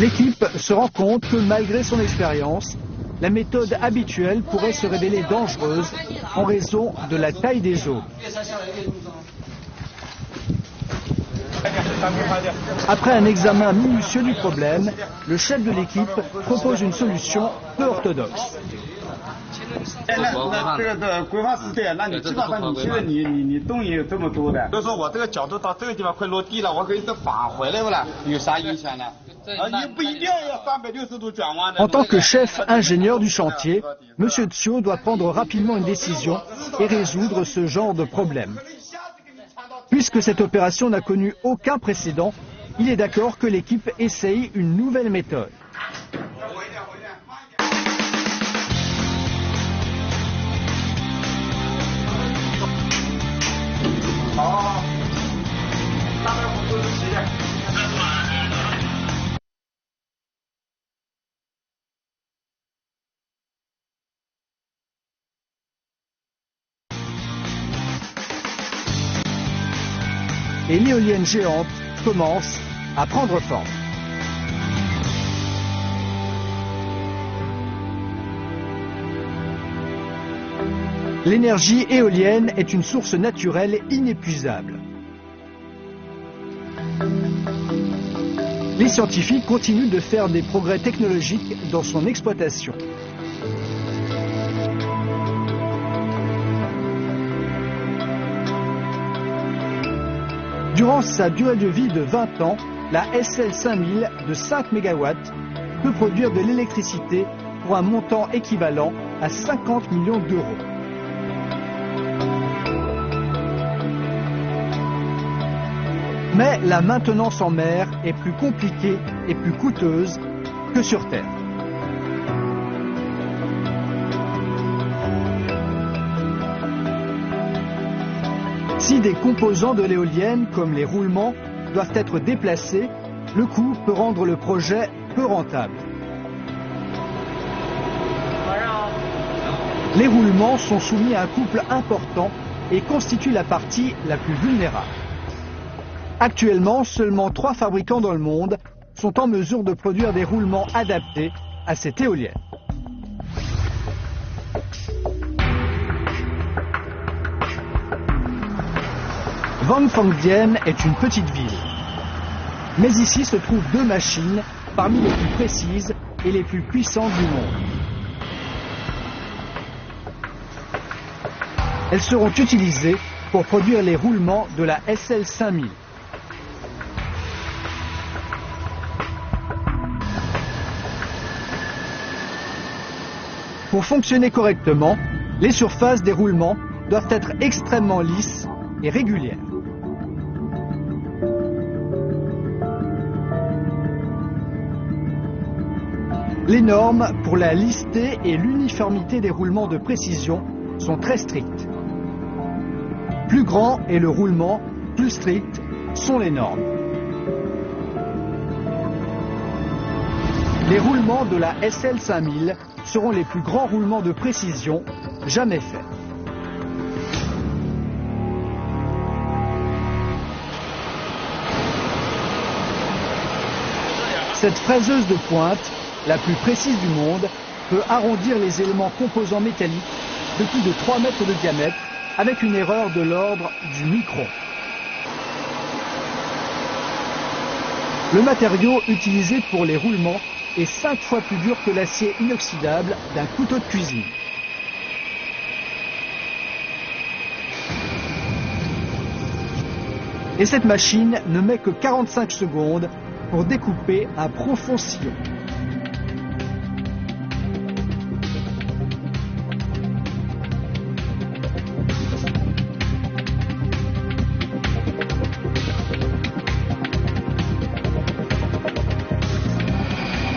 L'équipe se rend compte que malgré son expérience, la méthode habituelle pourrait se révéler dangereuse en raison de la taille des eaux. Après un examen minutieux du problème, le chef de l'équipe propose une solution peu orthodoxe. En tant que chef ingénieur du chantier, M. Tsiu doit prendre rapidement une décision et résoudre ce genre de problème. Puisque cette opération n'a connu aucun précédent, il est d'accord que l'équipe essaye une nouvelle méthode. Et l'éolienne géante commence à prendre forme. L'énergie éolienne est une source naturelle inépuisable. Les scientifiques continuent de faire des progrès technologiques dans son exploitation. Durant sa durée de vie de 20 ans, la SL5000 de 5 MW peut produire de l'électricité pour un montant équivalent à 50 millions d'euros. Mais la maintenance en mer est plus compliquée et plus coûteuse que sur Terre. Si des composants de l'éolienne, comme les roulements, doivent être déplacés, le coût peut rendre le projet peu rentable. Les roulements sont soumis à un couple important et constituent la partie la plus vulnérable. Actuellement, seulement 3 fabricants dans le monde sont en mesure de produire des roulements adaptés à cette éolienne. Vangfangdian est une petite ville. Mais ici se trouvent 2 machines parmi les plus précises et les plus puissantes du monde. Elles seront utilisées pour produire les roulements de la SL5000. Pour fonctionner correctement, les surfaces des roulements doivent être extrêmement lisses et régulières. Les normes pour la lissité et l'uniformité des roulements de précision sont très strictes. Plus grand est le roulement, plus strictes sont les normes. Les roulements de la SL5000 seront les plus grands roulements de précision jamais faits. Cette fraiseuse de pointe, la plus précise du monde, peut arrondir les éléments composants métalliques de plus de 3 mètres de diamètre avec une erreur de l'ordre du micron. Le matériau utilisé pour les roulements est 5 fois plus dur que l'acier inoxydable d'un couteau de cuisine. Et cette machine ne met que 45 secondes pour découper un profond sillon.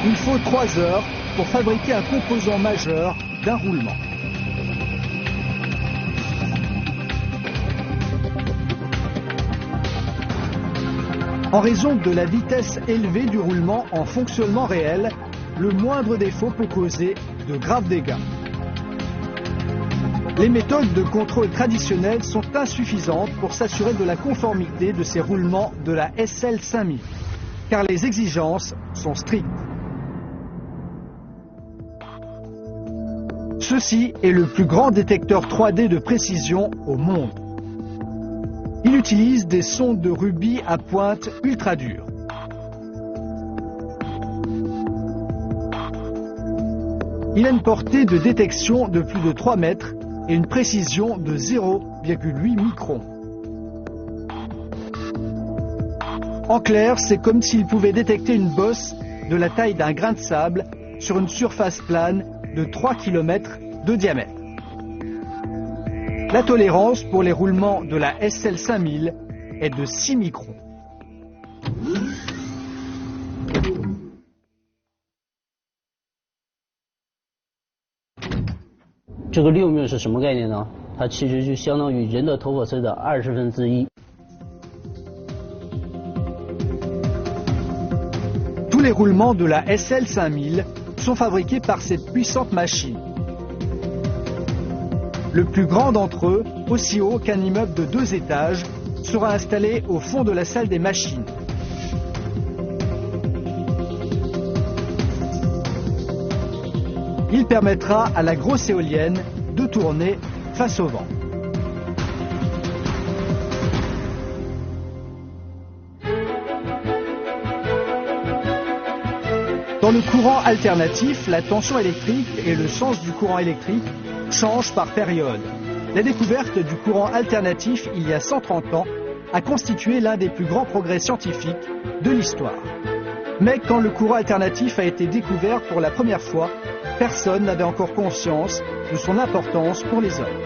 Il faut 3 heures pour fabriquer un composant majeur d'un roulement. En raison de la vitesse élevée du roulement en fonctionnement réel, le moindre défaut peut causer de graves dégâts. Les méthodes de contrôle traditionnelles sont insuffisantes pour s'assurer de la conformité de ces roulements de la SL5000. car les exigences sont strictes. Ceci est le plus grand détecteur 3D de précision au monde. Il utilise des sondes de rubis à pointe ultra dure. Il a une portée de détection de plus de 3 mètres et une précision de 0,8 microns. En clair, c'est comme s'il pouvait détecter une bosse de la taille d'un grain de sable sur une surface plane de 3 km de diamètre. La tolérance pour les roulements de la SL5000 est de 6 microns. 这个6 μ是什么概念呢？它其实就相当于人的头发丝的1/20。Tous les roulements de la SL5000 sont fabriqués par cette puissante machine. Le plus grand d'entre eux, aussi haut qu'un immeuble de 2 étages, sera installé au fond de la salle des machines. Il permettra à la grosse éolienne de tourner face au vent. Dans le courant alternatif, la tension électrique et le sens du courant électrique changent par période. La découverte du courant alternatif il y a 130 ans a constitué l'un des plus grands progrès scientifiques de l'histoire. Mais quand le courant alternatif a été découvert pour la première fois, personne n'avait encore conscience de son importance pour les hommes.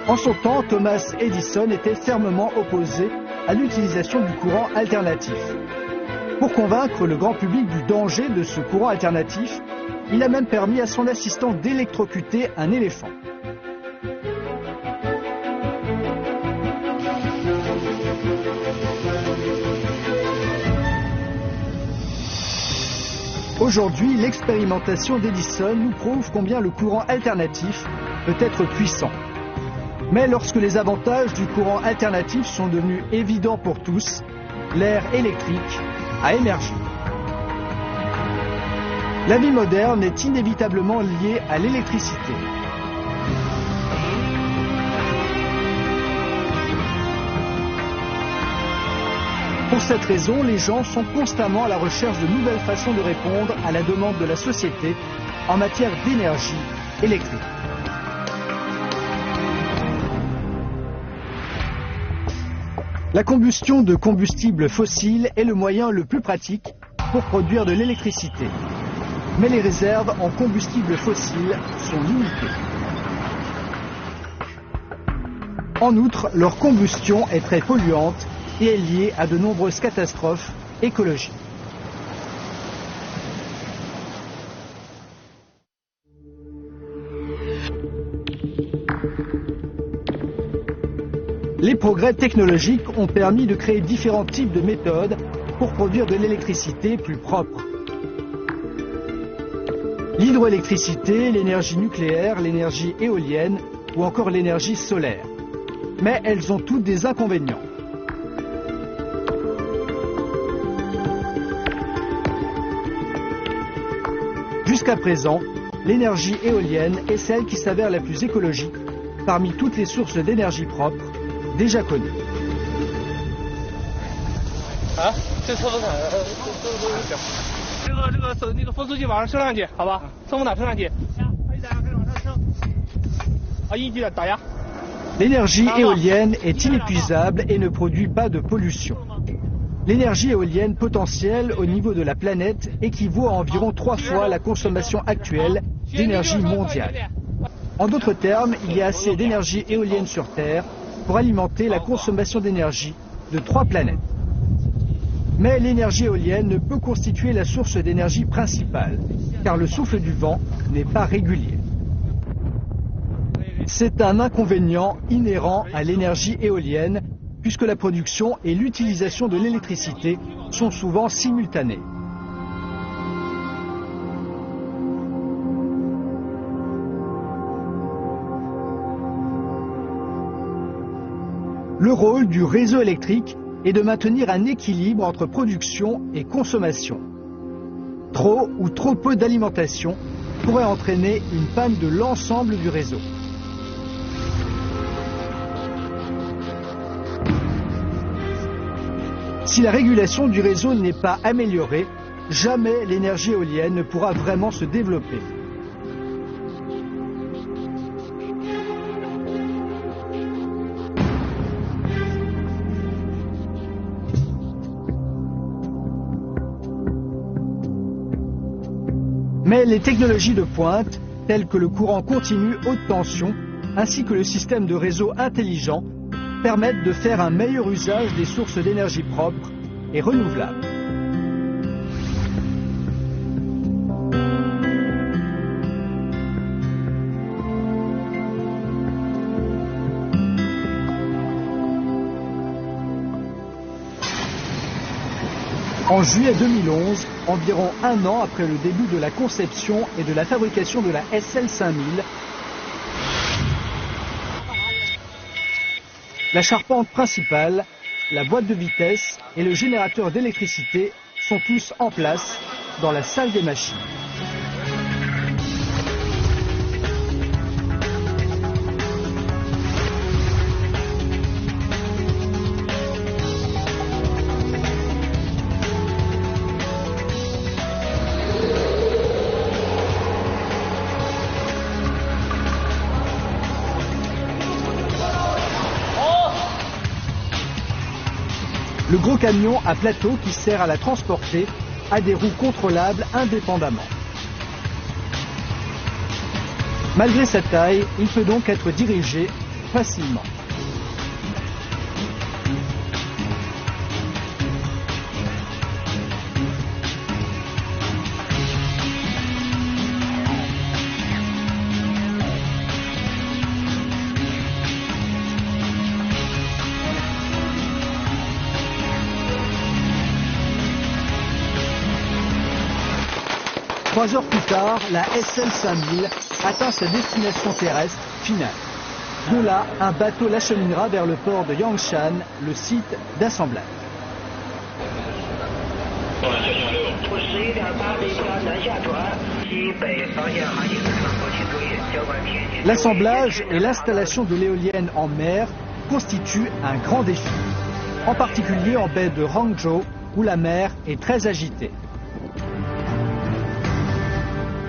En son temps, Thomas Edison était fermement opposé à l'utilisation du courant alternatif. Pour convaincre le grand public du danger de ce courant alternatif, il a même permis à son assistant d'électrocuter un éléphant. Aujourd'hui, l'expérimentation d'Edison nous prouve combien le courant alternatif peut être puissant. Mais lorsque les avantages du courant alternatif sont devenus évidents pour tous, l'ère électrique a émergé. La vie moderne est inévitablement liée à l'électricité. Pour cette raison, les gens sont constamment à la recherche de nouvelles façons de répondre à la demande de la société en matière d'énergie électrique. La combustion de combustibles fossiles est le moyen le plus pratique pour produire de l'électricité. Mais les réserves en combustibles fossiles sont limitées. En outre, leur combustion est très polluante et est liée à de nombreuses catastrophes écologiques. Les progrès technologiques ont permis de créer différents types de méthodes pour produire de l'électricité plus propre. L'hydroélectricité, l'énergie nucléaire, l'énergie éolienne ou encore l'énergie solaire. Mais elles ont toutes des inconvénients. Jusqu'à présent, l'énergie éolienne est celle qui s'avère la plus écologique parmi toutes les sources d'énergie propre déjà connues. L'énergie éolienne est inépuisable et ne produit pas de pollution. L'énergie éolienne potentielle au niveau de la planète équivaut à environ 3 fois la consommation actuelle d'énergie mondiale. En d'autres termes, il y a assez d'énergie éolienne sur Terre pour alimenter la consommation d'énergie de 3 planètes. Mais l'énergie éolienne ne peut constituer la source d'énergie principale, car le souffle du vent n'est pas régulier. C'est un inconvénient inhérent à l'énergie éolienne, puisque la production et l'utilisation de l'électricité sont souvent simultanées. Le rôle du réseau électrique est de maintenir un équilibre entre production et consommation. Trop ou trop peu d'alimentation pourrait entraîner une panne de l'ensemble du réseau. Si la régulation du réseau n'est pas améliorée, jamais l'énergie éolienne ne pourra vraiment se développer. Mais les technologies de pointe, telles que le courant continu haute tension, ainsi que le système de réseau intelligent, permettent de faire un meilleur usage des sources d'énergie propres et renouvelables. En juillet 2011, environ un an après le début de la conception et de la fabrication de la SL5000, la charpente principale, la boîte de vitesse et le générateur d'électricité sont tous en place dans la salle des machines. Le gros camion à plateau qui sert à la transporter a des roues contrôlables indépendamment. Malgré sa taille, il peut donc être dirigé facilement. Trois heures plus tard, la SL5000 atteint sa destination terrestre finale. De là, un bateau l'acheminera vers le port de Yangshan, le site d'assemblage. L'assemblage et l'installation de l'éolienne en mer constituent un grand défi, en particulier en baie de Hangzhou, où la mer est très agitée.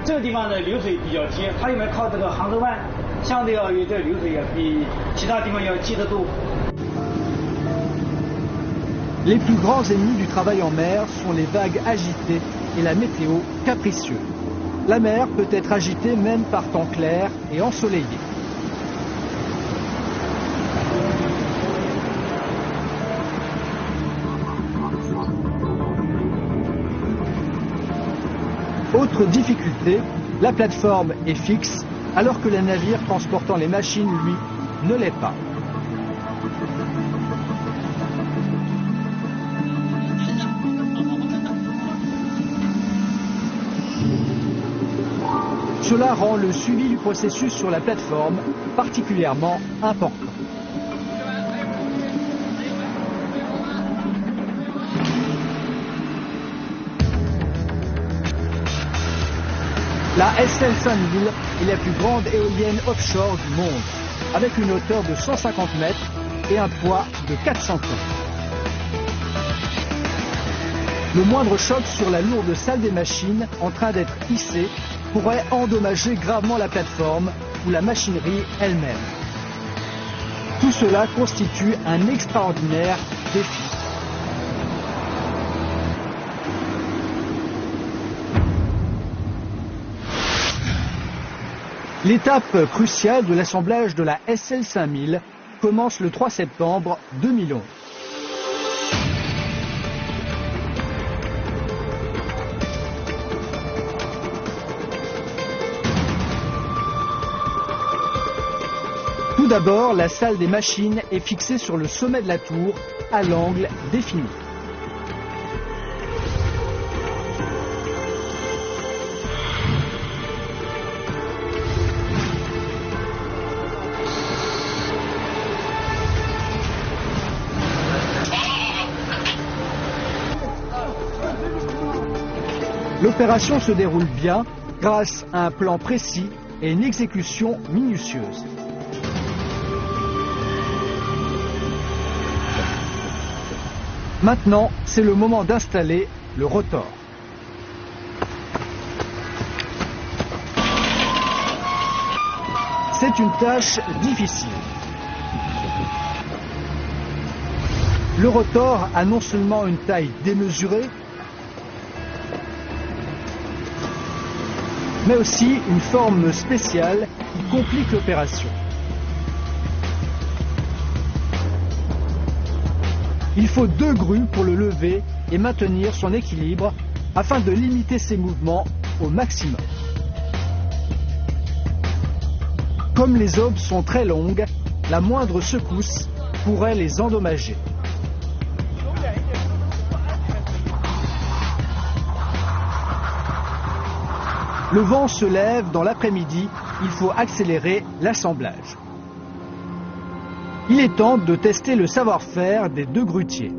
这个地方的流水比较急，它因为靠这个杭州湾，相对而言这流水也比其他地方要急得多。 Les plus grands ennemis du travail en mer sont les vagues agitées et la météo capricieuse. La mer peut être agitée même par temps clair et ensoleillé. Autre difficulté, la plateforme est fixe alors que le navire transportant les machines, lui, ne l'est pas. Cela rend le suivi du processus sur la plateforme particulièrement important. La SL5000 est la plus grande éolienne offshore du monde, avec une hauteur de 150 mètres et un poids de 400 tonnes. Le moindre choc sur la lourde salle des machines en train d'être hissée pourrait endommager gravement la plateforme ou la machinerie elle-même. Tout cela constitue un extraordinaire défi. L'étape cruciale de l'assemblage de la SL5000 commence le 3 septembre 2011. Tout d'abord, la salle des machines est fixée sur le sommet de la tour à l'angle défini. L'opération se déroule bien grâce à un plan précis et une exécution minutieuse. Maintenant, c'est le moment d'installer le rotor. C'est une tâche difficile. Le rotor a non seulement une taille démesurée, mais aussi une forme spéciale qui complique l'opération. Il faut 2 grues pour le lever et maintenir son équilibre afin de limiter ses mouvements au maximum. Comme les aubes sont très longues, la moindre secousse pourrait les endommager. Le vent se lève dans l'après-midi, il faut accélérer l'assemblage. Il est temps de tester le savoir-faire des 2 grutiers.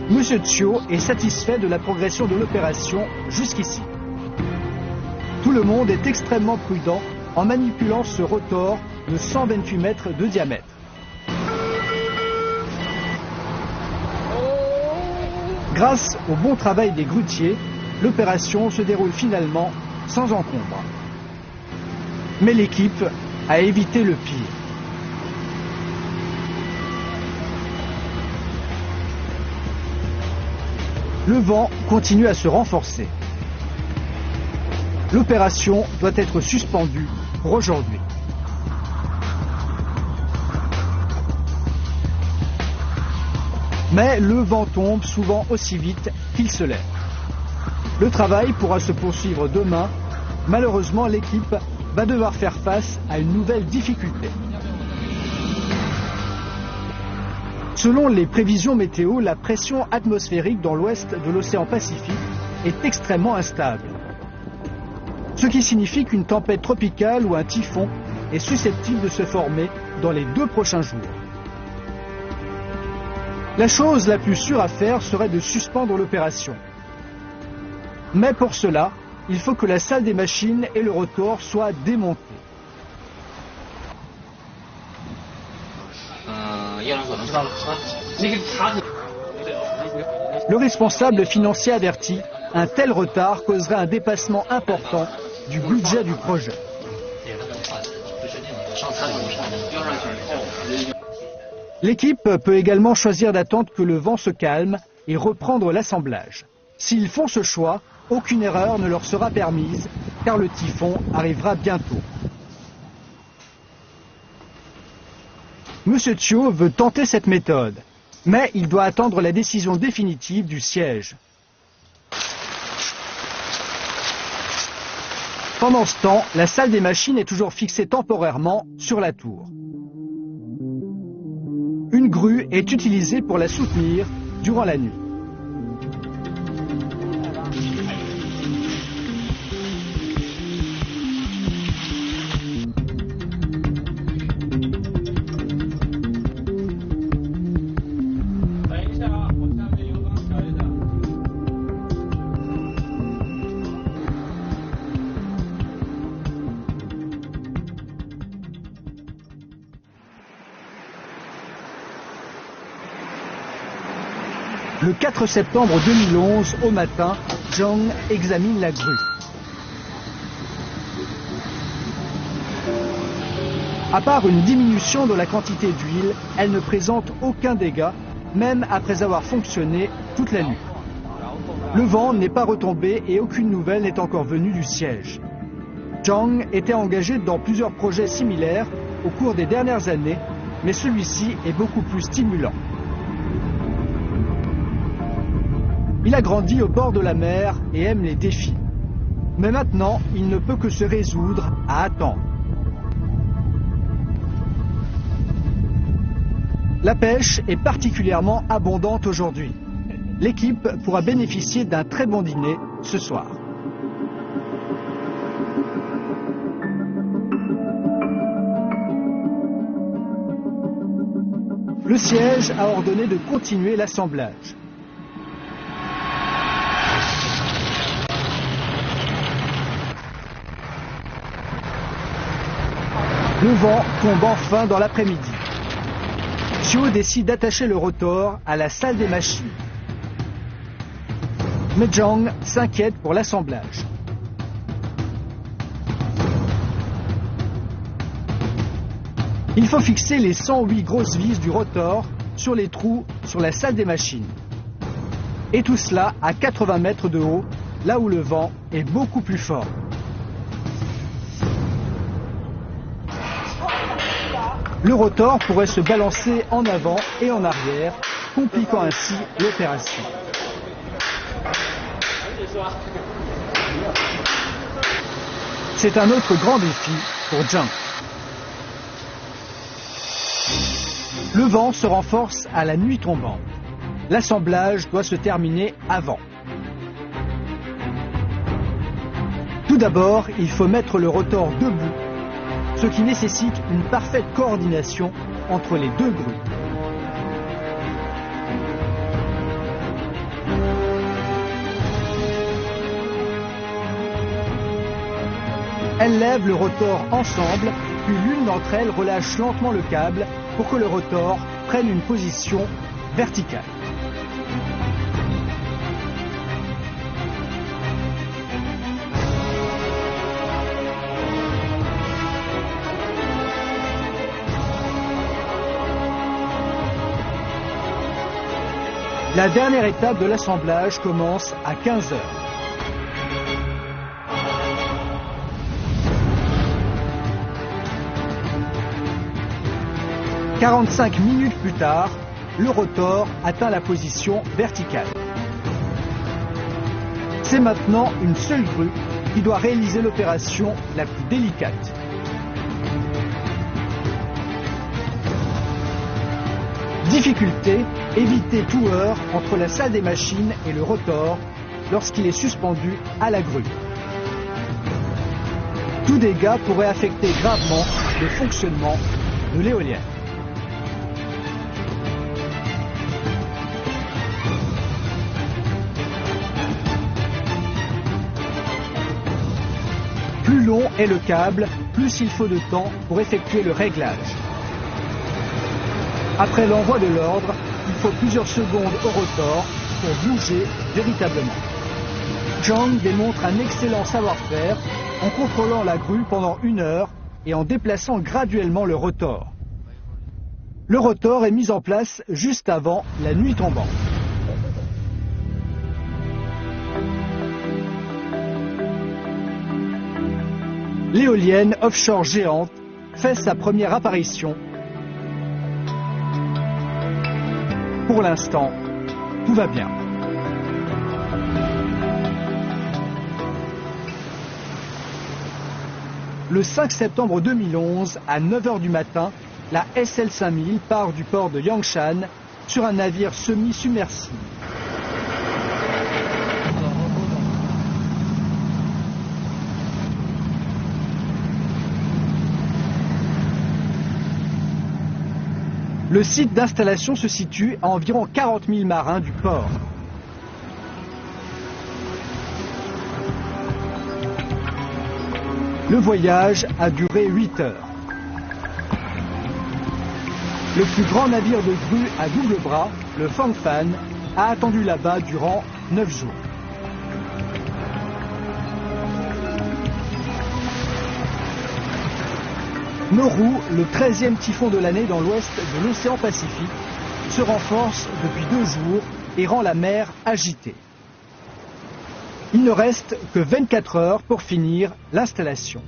Monsieur Tio est satisfait de la progression de l'opération jusqu'ici. Tout le monde est extrêmement prudent en manipulant ce rotor de 128 mètres de diamètre. Grâce au bon travail des grutiers, l'opération se déroule finalement sans encombre. Mais l'équipe a évité le pire. Le vent continue à se renforcer. L'opération doit être suspendue pour aujourd'hui. Mais le vent tombe souvent aussi vite qu'il se lève. Le travail pourra se poursuivre demain. Malheureusement, l'équipe va devoir faire face à une nouvelle difficulté. Selon les prévisions météo, la pression atmosphérique dans l'ouest de l'océan Pacifique est extrêmement instable. Ce qui signifie qu'une tempête tropicale ou un typhon est susceptible de se former dans les 2 prochains jours. La chose la plus sûre à faire serait de suspendre l'opération. Mais pour cela, il faut que la salle des machines et le rotor soient démontés. Le responsable financier avertit, un tel retard causerait un dépassement important du budget du projet. L'équipe peut également choisir d'attendre que le vent se calme et reprendre l'assemblage. S'ils font ce choix, aucune erreur ne leur sera permise, car le typhon arrivera bientôt. Monsieur Tio veut tenter cette méthode, mais il doit attendre la décision définitive du siège. Pendant ce temps, la salle des machines est toujours fixée temporairement sur la tour. Une grue est utilisée pour la soutenir durant la nuit. Le 4 septembre 2011, au matin, Zhang examine la grue. À part une diminution de la quantité d'huile, elle ne présente aucun dégât, même après avoir fonctionné toute la nuit. Le vent n'est pas retombé et aucune nouvelle n'est encore venue du siège. Zhang était engagé dans plusieurs projets similaires au cours des dernières années, mais celui-ci est beaucoup plus stimulant. Il a grandi au bord de la mer et aime les défis. Mais maintenant, il ne peut que se résoudre à attendre. La pêche est particulièrement abondante aujourd'hui. l'équipe pourra bénéficier d'un très bon dîner ce soir. Le siège a ordonné de continuer l'assemblage. Le vent tombe enfin dans l'après-midi. Chiu décide d'attacher le rotor à la salle des machines. Mais Zhang s'inquiète pour l'assemblage. Il faut fixer les 108 grosses vis du rotor sur les trous sur la salle des machines. Et tout cela à 80 mètres de haut, là où le vent est beaucoup plus fort. Le rotor pourrait se balancer en avant et en arrière, compliquant ainsi l'opération. C'est un autre grand défi pour Zhang. Le vent se renforce à la nuit tombante. L'assemblage doit se terminer avant. Tout d'abord, il faut mettre le rotor debout, ce qui nécessite une parfaite coordination entre les deux grues. Elles lèvent le rotor ensemble, puis l'une d'entre elles relâche lentement le câble pour que le rotor prenne une position verticale. La dernière étape de l'assemblage commence à 15 h. « 45 minutes plus tard, le rotor atteint la position verticale. C'est maintenant une seule grue qui doit réaliser l'opération la plus délicate. Difficulté, éviter tout heurt entre la salle des machines et le rotor lorsqu'il est suspendu à la grue. Tout dégât pourrait affecter gravement le fonctionnement de l'éolienne. Plus long est le câble, plus il faut de temps pour effectuer le réglage. Après l'envoi de l'ordre, il faut plusieurs secondes au rotor pour bouger véritablement. Zhang démontre un excellent savoir-faire en contrôlant la grue pendant 1 heure et en déplaçant graduellement le rotor. Le rotor est mis en place juste avant la nuit tombante. L'éolienne offshore géante fait sa première apparition. Pour l'instant, tout va bien. Le 5 septembre 2011, à 9 h du matin, la SL5000 part du port de Yangshan sur un navire semi-submersible. Le site d'installation se situe à environ 40 000 marins du port. Le voyage a duré 8 heures. Le plus grand navire de grue à double bras, le Fangfan, a attendu là-bas durant 9 jours. Noru, le 13e typhon de l'année dans l'ouest de l'océan Pacifique, se renforce depuis 2 jours et rend la mer agitée. Il ne reste que 24 heures pour finir l'installation.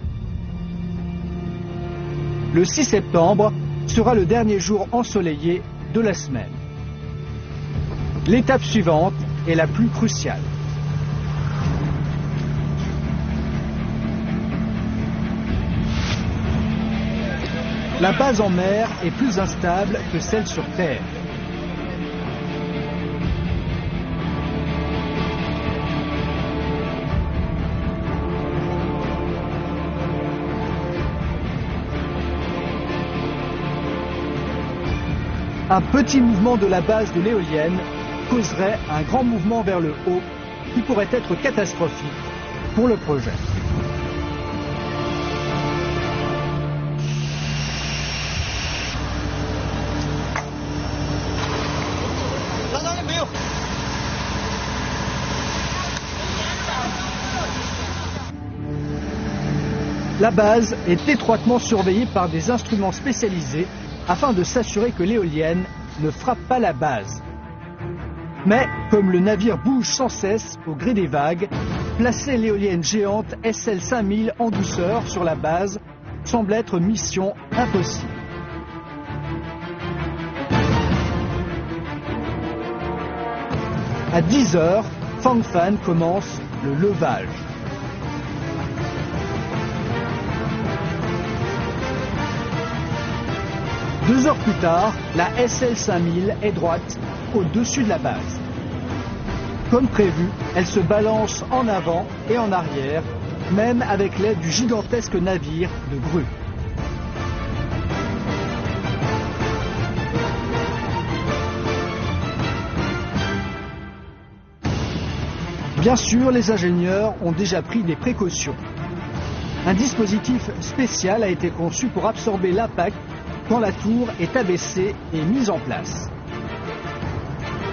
Le 6 septembre sera le dernier jour ensoleillé de la semaine. L'étape suivante est la plus cruciale. La base en mer est plus instable que celle sur Terre. Un petit mouvement de la base de l'éolienne causerait un grand mouvement vers le haut qui pourrait être catastrophique pour le projet. La base est étroitement surveillée par des instruments spécialisés afin de s'assurer que l'éolienne ne frappe pas la base. Mais comme le navire bouge sans cesse au gré des vagues, placer l'éolienne géante SL 5000 en douceur sur la base semble être mission impossible. À 10 h, Fangfan commence le levage. Deux heures plus tard, la SL 5000 est droite au-dessus de la base. Comme prévu, elle se balance en avant et en arrière, même avec l'aide du gigantesque navire de grue. Bien sûr, les ingénieurs ont déjà pris des précautions. Un dispositif spécial a été conçu pour absorber l'impact quand la tour est abaissée et mise en place.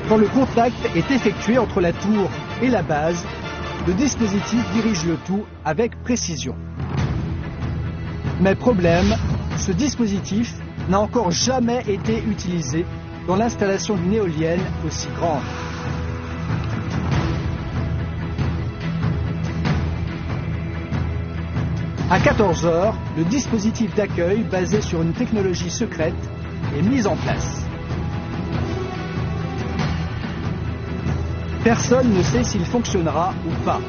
Quand le contact est effectué entre la tour et la base, le dispositif dirige le tout avec précision. Mais problème, ce dispositif n'a encore jamais été utilisé dans l'installation d'une éolienne aussi grande. À 14 h, le dispositif d'accueil basé sur une technologie secrète est mis en place. Personne ne sait s'il fonctionnera ou pas.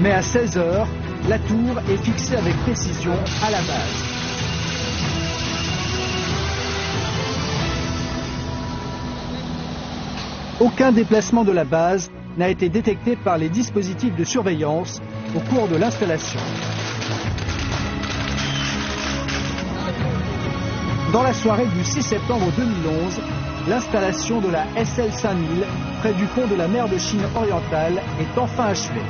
Mais à 16 h, la tour est fixée avec précision à la base. Aucun déplacement de la base n'a été détecté par les dispositifs de surveillance au cours de l'installation. Dans la soirée du 6 septembre 2011, l'installation de la SL 5000 près du pont de la mer de Chine orientale est enfin achevée.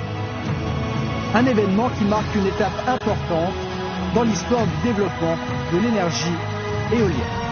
Un événement qui marque une étape importante dans l'histoire du développement de l'énergie éolienne.